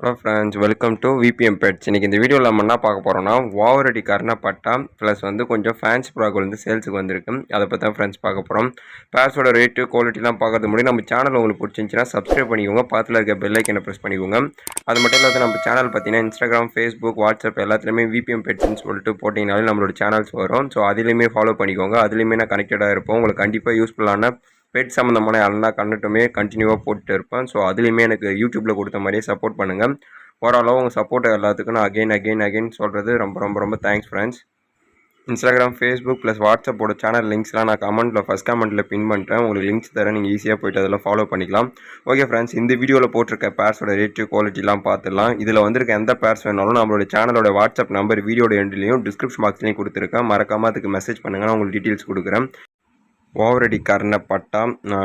Hello friends, welcome to VBM pets. இன்றைக்கி இந்த வீடியோவில் நம்ம என்ன பார்க்க போகிறோம்னா, ஓவரடி கர்ணப்பட்டா ப்ளஸ் வந்து கொஞ்சம் ஃபேன்சி ப்ராக் வந்து சேல்ஸுக்கு வந்திருக்கு. அதை பற்றி தான் ஃப்ரெண்ட்ஸ் பார்க்க போகிறோம். பேர்ஸோட ரேட்டு குவாலிட்டிலாம் பார்க்கறது முடியும். நம்ம சேனல் உங்களுக்கு பிடிச்சிருந்துச்சின்னா சப்ஸ்கிரைப் பண்ணிக்கோங்க, பக்கத்தில் இருக்க பெல் ஐக்கனை ப்ரெஸ் பண்ணிக்கோங்க. அது மட்டும் இல்லாத நம்ம சேனல் பார்த்தீங்கன்னா இன்ஸ்டாகிராம், ஃபேஸ்புக், வாட்ஸ்அப் எல்லாத்துலேயுமே விபிஎம் பெட்ஸ்ன்னு சொல்லிட்டு போட்டிங்கனாலே நம்மளோட சேனல்ஸ் வரும். ஸோ அதுலேயுமே ஃபாலோ பண்ணிக்கோங்க. அதுலேயுமே நான் கனெக்டடாக இருப்போம். உங்களுக்கு கண்டிப்பாக யூஸ்ஃபுல்லான பெட் சம்மந்தமான எல்லா கண்டென்ட்டுமே கண்டினியூவாக போட்டுட்டு இருப்பேன். ஸோ அதுலேயுமே எனக்கு யூடியூப்பில் கொடுத்த மாதிரியே சப்போர்ட் பண்ணுங்கள். ஓரளவு உங்கள் சப்போர்ட் எல்லாத்துக்கும் நான் அகைன் சொல்கிறது ரொம்ப thanks friends. Instagram, Facebook plus வாட்ஸ்அப்போட சேனல் லிங்க்ஸ்லாம் நான் ஃபஸ்ட் கமெண்ட்டில் பின் பண்ணுறேன். உங்களுக்கு லிங்க்ஸ் தரேன், நீங்கள் ஈஸியாக போய்ட்டு அதில் ஃபாலோ பண்ணிக்கலாம். ஓகே ஃப்ரெண்ட்ஸ், இந்த வீடியோவில் போட்டிருக்க பேர்ஸோட ரேட்டு குவாலிட்டிலாம் பார்த்துடலாம். இதில் வந்திருக்க எந்த பேர்ஸ் வேணாலும் நம்மளோட சேனலோட வாட்ஸ்அப் நம்பர் வீடியோட எண்ட்லேயும் டிஸ்கிரிப்ஷன் பாக்ஸ்லேயும் கொடுத்துருக்கேன். மறக்காமல் அதுக்கு மெசேஜ் பண்ணுங்கள், நான் உங்களுக்கு டீட்டெயில்ஸ் கொடுக்குறேன். ஓவரடி கர்ணப்பட்டா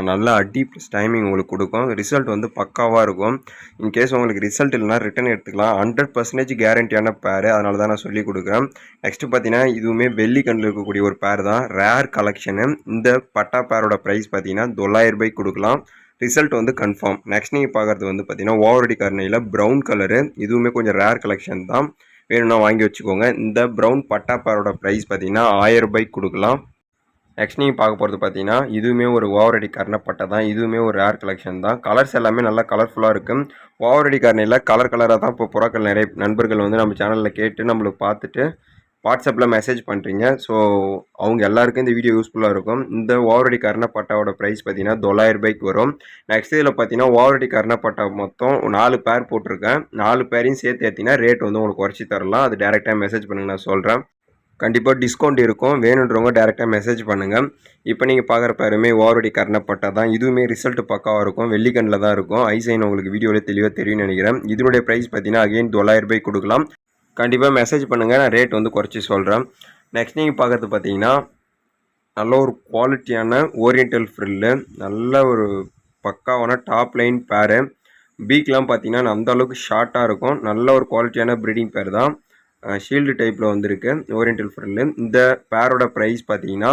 நல்ல அடி ப்ளஸ் டைமிங் உங்களுக்கு கொடுக்கும். ரிசல்ட் வந்து பக்காவாக இருக்கும். இன்கேஸ் உங்களுக்கு ரிசல்ட் இல்லைனா ரிட்டன் எடுத்துக்கலாம். 100% கேரண்டியான பேர், அதனால தான் நான் சொல்லி கொடுக்குறேன். நெக்ஸ்ட்டு பார்த்தீங்கன்னா இதுவுமே வெள்ளி கண்ணில் இருக்கக்கூடிய ஒரு பேர் தான், ரேர் கலெக்ஷனு. இந்த பட்டா பேரோட ப்ரைஸ் பார்த்தீங்கன்னா 900 ரூபாய்க்கு கொடுக்கலாம். ரிசல்ட் வந்து கன்ஃபார்ம். நெக்ஸ்ட் நீங்கள் பார்க்குறது வந்து பார்த்தீங்கன்னா ஓவரடி கர்ணையில் ப்ரௌன் கலரு. இதுவுமே கொஞ்சம் ரேர் கலெக்ஷன் தான், வேணும்னா வாங்கி வச்சுக்கோங்க. இந்த ப்ரௌன் பட்டா பேரோட ப்ரைஸ் பார்த்தீங்கன்னா 1000 ரூபாய்க்கு கொடுக்கலாம். நெக்ஸ்ட் நீங்கள் பார்க்க போகிறது பார்த்தீங்கன்னா இதுவுமே ஒரு ஓவரடி கர்ணப்பட்டை தான். இதுவுமே ஒரு ரேர் கலெக்ஷன் தான். கலர்ஸ் எல்லாமே நல்லா கலர்ஃபுல்லாக இருக்குது. ஓவரடி கர்ணையில் கலராக தான் இப்போ புறாக்கள் நிறைய நண்பர்கள் வந்து நம்ம சேனலில் கேட்டு நம்மளுக்கு பார்த்துட்டு வாட்ஸ்அப்பில் மெசேஜ் பண்ணுறீங்க. ஸோ அவங்க எல்லாருக்கும் இந்த வீடியோ யூஸ்ஃபுல்லாக இருக்கும். இந்த ஓவரடி கர்ணப்பட்டாவோட ப்ரைஸ் பார்த்தீங்கன்னா 900 ரூபாய்க்கு வரும். நெக்ஸ்ட் இதில் பார்த்தீங்கன்னா ஓவரடி கர்ணப்பட்டா மொத்தம் 4 பேர் போட்டிருக்கேன். 4 பேரையும் சேர்த்து ஏற்றினா ரேட் வந்து உங்களுக்கு குறைச்சி தரலாம். அது டேரெக்டாக மெசேஜ் பண்ணுங்க, நான் சொல்கிறேன். கண்டிப்பாக டிஸ்கவுண்ட் இருக்கும். வேணுன்றவங்க டேரெக்டாக மெசேஜ் பண்ணுங்கள். இப்போ நீங்கள் பார்க்குற பேருமே ஓவரடி கர்ணப்பட்டா தான். இதுவுமே ரிசல்ட் பக்காவாக இருக்கும். வெள்ளிக்கண்ணில் தான் இருக்கும். ஐசைன் உங்களுக்கு வீடியோவில் தெளிவாக தெரியும்னு நினைக்கிறேன். இதனுடைய ப்ரைஸ் பார்த்தீங்கன்னா அகைன் 900 ரூபாய்க்கு கொடுக்கலாம். கண்டிப்பாக மெசேஜ் பண்ணுங்கள், நான் ரேட் வந்து குறைச்சி சொல்கிறேன். நெக்ஸ்ட் நீங்கள் பார்க்குறது பார்த்தீங்கன்னா நல்ல ஒரு குவாலிட்டியான ஓரியண்டல் ஃப்ரில்லு, நல்ல ஒரு பக்காவான டாப் லைன் பேரு. பீக்லாம் பார்த்தீங்கன்னா அந்த அளவுக்கு ஷார்ட்டாக இருக்கும். நல்ல ஒரு குவாலிட்டியான ப்ரீடிங் பேர் தான். ஷீல்டு டைப்பில் வந்திருக்கு ஓரியண்டல் ஃப்ரில்லு. இந்த பேரோட ப்ரைஸ் பார்த்தீங்கன்னா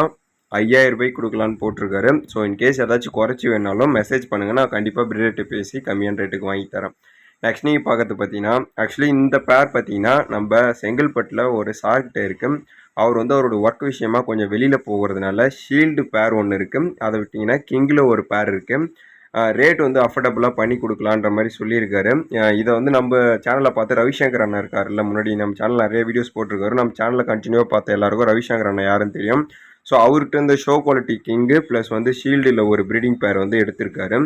5000 ரூபாய்க்கு கொடுக்கலான்னு போட்டிருக்காரு. ஸோ இன்கேஸ் ஏதாச்சும் குறைச்சி வேணாலும் மெசேஜ் பண்ணுங்கள், நான் கண்டிப்பாக பிரேட்டு பேசி கம்மியான ரேட்டுக்கு வாங்கி தரேன். நெக்ஸ்ட் நீங்கள் பார்க்கறது பார்த்தீங்கன்னா ஆக்சுவலி இந்த பேர் பார்த்தீங்கன்னா நம்ம செங்கல்பட்டில் ஒரு சார்கிட்ட இருக்குது. அவர் வந்து அவரோட ஒர்க் விஷயமாக கொஞ்சம் வெளியில் போகிறதுனால ஷீல்டு பேர் ஒன்று இருக்குது. அதை விட்டிங்கன்னா கிங்கில் ஒரு பேர் இருக்குது. ரேட் வந்து அஃபோர்டபுளாக பண்ணி கொடுக்கலான்ற மாதிரி சொல்லியிருக்காரு. இதை வந்து நம்ம சேனலில் பார்த்து ரவிசங்கர் அண்ணா இருக்காருல்ல, முன்னாடி நம்ம சேனல் நிறைய வீடியோஸ் போட்டிருக்காரு. நம்ம சேனலில் கண்டினியூவாக பார்த்த எல்லாருக்கும் ரவிசங்கர் அண்ணா யாருன்னு தெரியும். ஸோ அவர்கிட்ட இந்த ஷோ குவாலிட்டி கிங்கு ப்ளஸ் வந்து ஷீல்டில் ஒரு ப்ரீடிங் பேர் வந்து எடுத்திருக்காரு.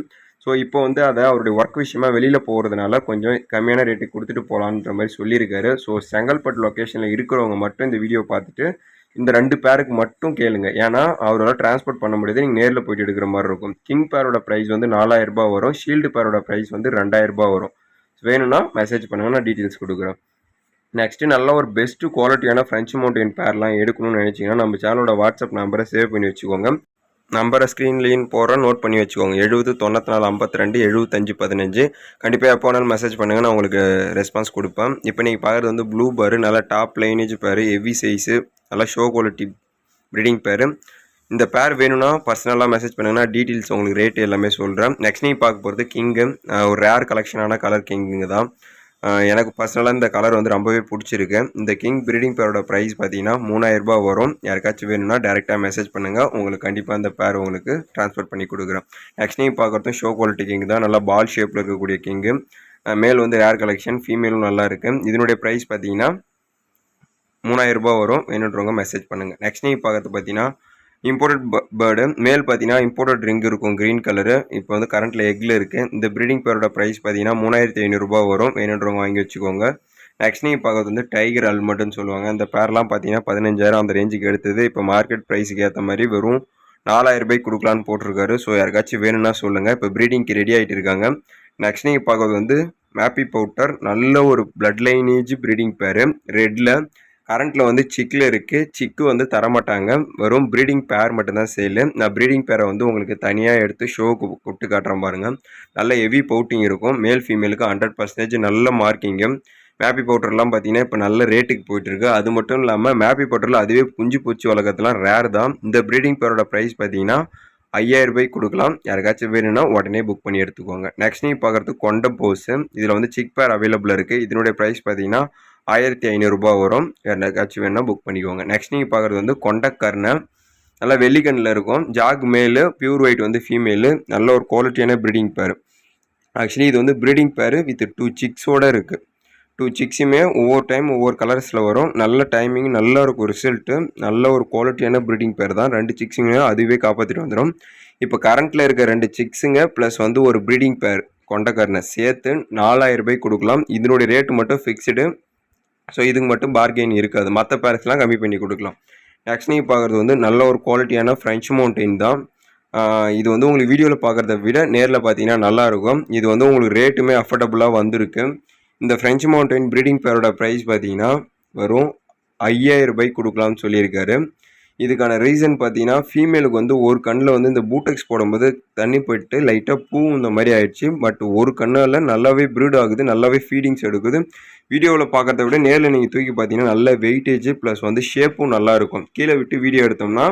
ஸோ இப்போ வந்து அதை அவருடைய ஒர்க் விஷயமா வெளியில் போகிறதுனால கொஞ்சம் கம்மியான ரேட்டுக்கு கொடுத்துட்டு போகலான்ற மாதிரி சொல்லியிருக்காரு. ஸோ செங்கல்பட்டு லொக்கேஷனில் இருக்கிறவங்க மட்டும் இந்த வீடியோ பார்த்துட்டு இந்த 2 பேருக்கு மட்டும் கேளுங்க. ஏன்னா அவரால் டிரான்ஸ்போர்ட் பண்ண முடியாது, நீங்கள் நேரில் போயிட்டு எடுக்கிற மாதிரி இருக்கும். கிங் பேரோட ப்ரைஸ் வந்து 4000 ரூபாய் வரும். ஷீல்டு பேரோட ப்ரைஸ் வந்து 2000 ரூபாய் வரும். வேணும்னா மெசேஜ் பண்ணுங்கள், நான் டீட்டெயில்ஸ் கொடுக்குறேன். நெக்ஸ்ட்டு நல்ல ஒரு பெஸ்ட்டு குவாலிட்டியான ஃப்ரெஞ்ச் மவுண்டன் பேர்லாம் எடுக்கணும்னு நினச்சிங்கன்னா நம்ம சேனலோட வாட்ஸ்அப் நம்பரை சேவ் பண்ணி வச்சுக்கோங்க. நம்பரை ஸ்க்ரீன்லேயும் போகிற நோட் பண்ணி வச்சுக்கோங்க. 70 94 52 75 15. கண்டிப்பாக எப்போ வேணாலும் மெசேஜ் பண்ணுங்கள், நான் உங்களுக்கு ரெஸ்பான்ஸ் கொடுப்பேன். இப்போ நீங்கள் பார்க்குறது வந்து ப்ளூ பேர், நல்லா டாப் லைனேஜ் பேர், ஹெவி சைஸு, நல்லா ஷோ குவாலிட்டி ப்ரீடிங் பேர். இந்த பேர் வேணும்னா பர்சனலாக மெசேஜ் பண்ணுங்கன்னா டீட்டெயில்ஸ் உங்களுக்கு ரேட் எல்லாமே சொல்கிறேன். நெக்ஸ்ட் நீங்கள் பார்க்க போகிறது கிங்கு, ஒரு ரேர் கலெக்ஷனான கலர் கிங்குங்க தான். எனக்கு பர்சனலாக இந்த கலர் வந்து ரொம்பவே பிடிச்சிருக்கு. இந்த கிங் ப்ரீடிங் பேரோட ப்ரைஸ் பார்த்தீங்கன்னா 3000 ரூபாய் வரும். யாருக்காச்சும் வேணும்னா டேரெக்டாக மெசேஜ் பண்ணுங்கள், உங்களுக்கு கண்டிப்பாக இந்த பேர் உங்களுக்கு ட்ரான்ஸ்ஃபர் பண்ணி கொடுக்குறேன். நெக்ஸ்ட் நீங்கள் பார்க்குறதும் ஷோ குவாலிட்டி கிங் தான், நல்லா பால் ஷேப்பில் இருக்கக்கூடிய கிங்கு. மேல் வந்து ரேர் கலெக்ஷன், ஃபீமேலும் நல்லா இருக்குது. இதனுடைய ப்ரைஸ் பார்த்தீங்கன்னா 3000 ரூபாய் வரும். வேணுன்றவங்க மெசேஜ் பண்ணுங்கள். நெக்ஸ்ட் நீங்கள் பார்க்குறது பார்த்தீங்கன்னா இம்போர்ட்டட் பேர்டு. மேல் பார்த்தீங்கன்னா இம்போர்ட்டட் ரிங் இருக்கும், க்ரீன் கலரு. இப்போ வந்து கரண்ட்டில் எக்கில் இருக்குது. இந்த ப்ரீடிங் பேரோட ப்ரைஸ் பார்த்தீங்கன்னா 3500 ரூபாய் வரும். வேணுன்றவங்க வாங்கி வச்சுக்கோங்க. நெக்ஸ்ட் நீங்கள் பார்க்குறது வந்து டைகர் அல்மட்னு சொல்லுவாங்க. இந்த பேர்லாம் பார்த்தீங்கன்னா 15000 அந்த ரேஞ்சுக்கு எடுத்தது. இப்போ மார்க்கெட் ப்ரைஸுக்கு ஏற்ற மாதிரி வெறும் 4000 ரூபாய்க்கு கொடுக்கலான்னு போட்டிருக்காரு. ஸோ யாருக்காச்சும் வேணும்னா சொல்லுங்கள். இப்போ ப்ரீடிங்க்கு ரெடி ஆகிட்டு இருக்காங்க. நெக்ஸ்ட் நீங்கள் பார்க்குறது வந்து மேப்பி பவுட்டர், நல்ல ஒரு பிளட் லைனேஜ் ப்ரீடிங் பேர், ரெட்டில். கரண்ட்டில் வந்து சிக்கில் இருக்குது. சிக்கு வந்து தரமாட்டாங்க, வெறும் ப்ரீடிங் பேர் மட்டும்தான் சேலு. நான் ப்ரீடிங் பேரை வந்து உங்களுக்கு தனியாக எடுத்து ஷோவுக்கு கூப்பிட்டு காட்டுறேன் பாருங்கள். நல்ல ஹெவி பவுட்டிங் இருக்கும். மேல் ஃபீமேலுக்கு 100% நல்ல மார்க்கிங்கு. மேப்பி பவுடர்லாம் பார்த்தீங்கன்னா இப்போ நல்ல ரேட்டுக்கு போயிட்டுருக்கு. அது மட்டும் இல்லாமல் மேப்பி பவுடரில் அதுவே குஞ்சு பூச்சி வளர்க்கறதுலாம் ரேர் தான். இந்த ப்ரீடிங் பேரோட ப்ரைஸ் பார்த்தீங்கன்னா ரூ. 5000 கொடுக்கலாம். யாருக்காச்சும் வேணும்னா உடனே புக் பண்ணி எடுத்துக்கோங்க. நெக்ஸ்ட் நீங்கள் பார்க்குறது கொண்ட போஸு. இதில் வந்து சிக் பேர் அவைலபிள் இருக்குது. இதனுடைய ப்ரைஸ் பார்த்தீங்கன்னா ரூ. 1500 வரும். யாருக்காச்சும் வேணும்னா புக் பண்ணிக்கோங்க. நெக்ஸ்ட் நீங்கள் பார்க்குறது வந்து கொண்டக்கர்ணை. நல்லா வெள்ளிக்கண்ணில் இருக்கும். ஜாக் மேலு, பியூர் ஒயிட் வந்து ஃபீமேலு. நல்ல ஒரு குவாலிட்டியான ப்ரீடிங் பேர். ஆக்சுவலி இது வந்து ப்ரீடிங் பேர் வித் 2 சிக்ஸோடு இருக்குது. 2 சிக்ஸுமே ஒவ்வொரு டைம் ஒவ்வொரு கலர்ஸில் வரும். நல்ல டைமிங், நல்ல இருக்கும் ரிசல்ட்டு. நல்ல ஒரு குவாலிட்டியான ப்ரீடிங் பேர் தான். 2 சிக்ஸுமே அதுவே காப்பாற்றிட்டு வந்துடும். இப்போ கரண்ட்டில் இருக்க 2 சிக்ஸுங்க ப்ளஸ் வந்து ஒரு ப்ரீடிங் பேர் கொண்டக்கர்ணை சேர்த்து ரூ. 4000 கொடுக்கலாம். இதனுடைய ரேட்டு மட்டும் ஃபிக்ஸ்டு. ஸோ இதுக்கு மட்டும் பார்கெயின் இருக்காது. மற்ற பேர்ஸ்லாம் கம்மி பண்ணி கொடுக்கலாம். நெக்ஸ்ட் நீங்கள் பார்க்குறது வந்து நல்ல ஒரு குவாலிட்டியான ஃப்ரெஞ்ச் மவுண்டைன் தான். இது வந்து உங்களுக்கு வீடியோவில் பார்க்குறத விட நேரில் பார்த்தீங்கன்னா நல்லாயிருக்கும். இது வந்து உங்களுக்கு ரேட்டுமே அஃபோர்டபுளாக வந்திருக்கு. இந்த ஃப்ரெஞ்ச் மவுண்டைன் ப்ரீடிங் பேரோட ப்ரைஸ் பார்த்தீங்கன்னா வெறும் ரூ. 5000 கொடுக்கலாம்னு சொல்லியிருக்காரு. இதுக்கான ரீசன் பார்த்தீங்கன்னா ஃபீமேலுக்கு வந்து ஒரு கண்ணில் வந்து இந்த பூட்டெக்ஸ் போடும்போது தண்ணி போயிட்டு லைட்டாக பூ இந்த மாதிரி ஆயிடுச்சு. பட் ஒரு கண்ணில் நல்லாவே ப்ரீட் ஆகுது, நல்லாவே ஃபீடிங்ஸ் எடுக்குது. வீடியோவில் பார்க்குறத விட நேரில் நீங்கள் தூக்கி பார்த்தீங்கன்னா நல்ல வெயிட்டேஜ் ப்ளஸ் வந்து ஷேப்பும் நல்லாயிருக்கும். கீழே விட்டு வீடியோ எடுத்தோம்னா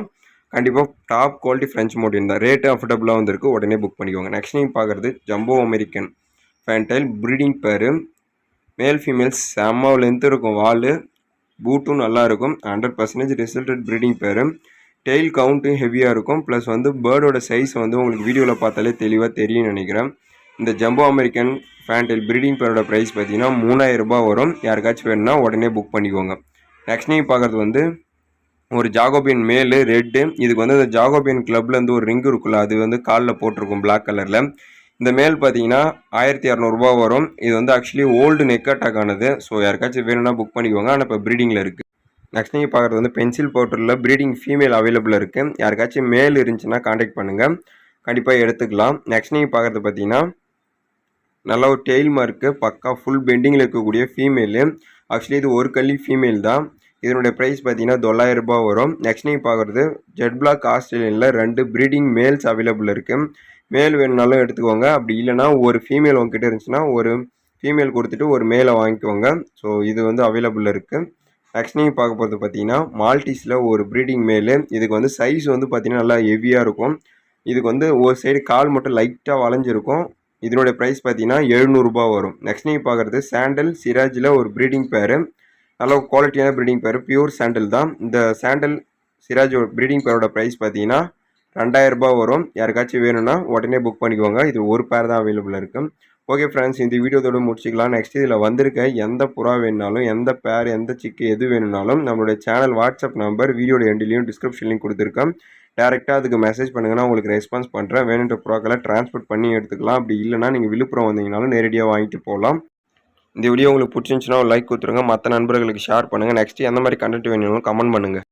கண்டிப்பாக டாப் குவாலிட்டி ஃப்ரெஞ்ச் மவுண்டைன் தான். ரேட்டு அஃபோர்டபுளாக வந்திருக்கு. உடனே புக் பண்ணிக்கோங்க. நெக்ஸ்ட் நீங்கள் பார்க்குறது ஜம்போ அமெரிக்கன் ஃபேன்டைல் ப்ரீடிங் பேரு. மேல் ஃபீமேல்ஸ் செம்ம லென்த் இருக்கும். வால் பூட்டும் நல்லாயிருக்கும். 100% ரிசல்டட் ப்ரீடிங் பேர். டெய்ல் கவுண்ட்டும் ஹெவியாக இருக்கும். ப்ளஸ் வந்து பேர்டோட சைஸ் வந்து உங்களுக்கு வீடியோவில் பார்த்தாலே தெளிவாக தெரியும்னு நினைக்கிறேன். இந்த ஜம்போ அமெரிக்கன் ஃபேன்டைல் ப்ரீடிங் பேரோட ப்ரைஸ் பார்த்தீங்கன்னா ரூ. 3000 வரும். யாருக்காச்சும் வேணும்னா உடனே புக் பண்ணிக்கோங்க. நெக்ஸ்ட் நீங்கள் பார்க்குறது வந்து ஒரு ஜாகோபியன் மேலு ரெட்டு. இதுக்கு வந்து இந்த ஜாகோபியன் கிளப்லேருந்து ஒரு ரிங்கு இருக்குல்ல, அது வந்து காலில் போட்டிருக்கும் பிளாக் கலரில். இந்த மேல் பார்த்தீங்கன்னா ரூ. 1200 வரும். இது வந்து ஆக்சுவலி ஓல்டு நெக் அட்டாக் ஆனது. ஸோ யாருக்காச்சும் வேணும்னா புக் பண்ணிக்கோங்க. ஆனால் இப்போ ப்ரீடிங்கில் இருக்குது. நெக்ஸ்ட் நீங்கள் பார்க்குறது வந்து பென்சில் பவுடரில் ப்ரீடிங் ஃபீமேல் அவைலபிள் இருக்குது. யாருக்காச்சும் மேல் இருந்துச்சுன்னா காண்டாக்ட் பண்ணுங்கள், கண்டிப்பாக எடுத்துக்கலாம். நெக்ஸ்ட் நீங்கள் பார்க்குறது பார்த்தீங்கன்னா நல்ல ஒரு டெய்ல் மார்க்கு, பக்கா ஃபுல் பெண்டிங்கில் இருக்கக்கூடிய ஃபீமேலு. ஆக்சுவலி இது ஒரு கல்லி ஃபீமேல் தான். இதனுடைய ப்ரைஸ் பார்த்தீங்கன்னா ரூ. 900 வரும். நெக்ஸ்ட் நீங்கள் பார்க்குறது ஜெட் பிளாக் ஆஸ்திரேலியனில் 2 ப்ரீடிங் மேல்ஸ் அவைலபிள் இருக்குது. மேல் வேணுனாலும் எடுத்துக்கோங்க. அப்படி இல்லைனா ஒரு ஃபீமேல் உங்ககிட்ட இருந்துச்சுன்னா ஒரு ஃபீமேல் கொடுத்துட்டு ஒரு மேலை வாங்கிக்கோங்க. ஸோ இது வந்து அவைலபிள் இருக்குது. நெக்ஸ்ட் நீங்கள் பார்க்க போகிறது பார்த்தீங்கன்னா மால்டீஸில் ஒரு ப்ரீடிங் மேலு. இதுக்கு வந்து சைஸ் வந்து பார்த்தீங்கன்னா நல்லா ஹெவியாக இருக்கும். இதுக்கு வந்து ஒரு சைடு கால் மட்டும் லைட்டாக வளைஞ்சிருக்கும். இதனுடைய ப்ரைஸ் பார்த்தீங்கன்னா ரூ. 700 வரும். நெக்ஸ்ட் நீங்கள் பார்க்குறது சாண்டல் சிராஜில் ஒரு ப்ரீடிங் பேரு. நல்ல குவாலிட்டியான ப்ரீடிங் பேர், பியூர் சாண்டல் தான். இந்த சாண்டல் சிராஜ் ப்ரீடிங் பேரோட ப்ரைஸ் பார்த்தீங்கன்னா ரூ. 2000 வரும். யாருக்காச்சும் வேணும்னா உடனே புக் பண்ணிக்கோங்க. இது ஒரு பேர் தான் அவைலபிள் இருக்குது. ஓகே ஃப்ரெண்ட்ஸ், இந்த வீடியோதோடு முடிச்சிக்கலாம். நெக்ஸ்ட் இதில் வந்திருக்க எந்த புறா வேணுனாலும், எந்த பேர், எந்த சிக்கு எது வேணுனாலும் நம்மளுடைய சேனல் வாட்ஸ்அப் நம்பர் வீடியோட எண்ட்லேயும் டிஸ்கிரிப்ஷன்லையும் கொடுத்துருக்கேன். டேரெக்டாக அதுக்கு மெசேஜ் பண்ணுங்கன்னா உங்களுக்கு ரெஸ்பான்ஸ் பண்ணுறேன். வேணுன்ற புறாக்களை ட்ரான்ஸ்போர்ட் பண்ணி எடுத்துக்கலாம். அப்படி இல்லைனா நீங்கள் விழுப்புரம் வந்தீங்கனாலும் நேரடியாக வாங்கிட்டு போகலாம். இந்த வீடியோ உங்களுக்கு பிடிச்சிருந்துச்சுன்னா ஒரு லைக் கொடுத்துருங்க. மற்ற நண்பர்களுக்கு ஷேர் பண்ணுங்கள். நெக்ஸ்ட் எந்த மாதிரி கண்டென்ட் வேணும்னாலும் கமெண்ட் பண்ணுங்கள்.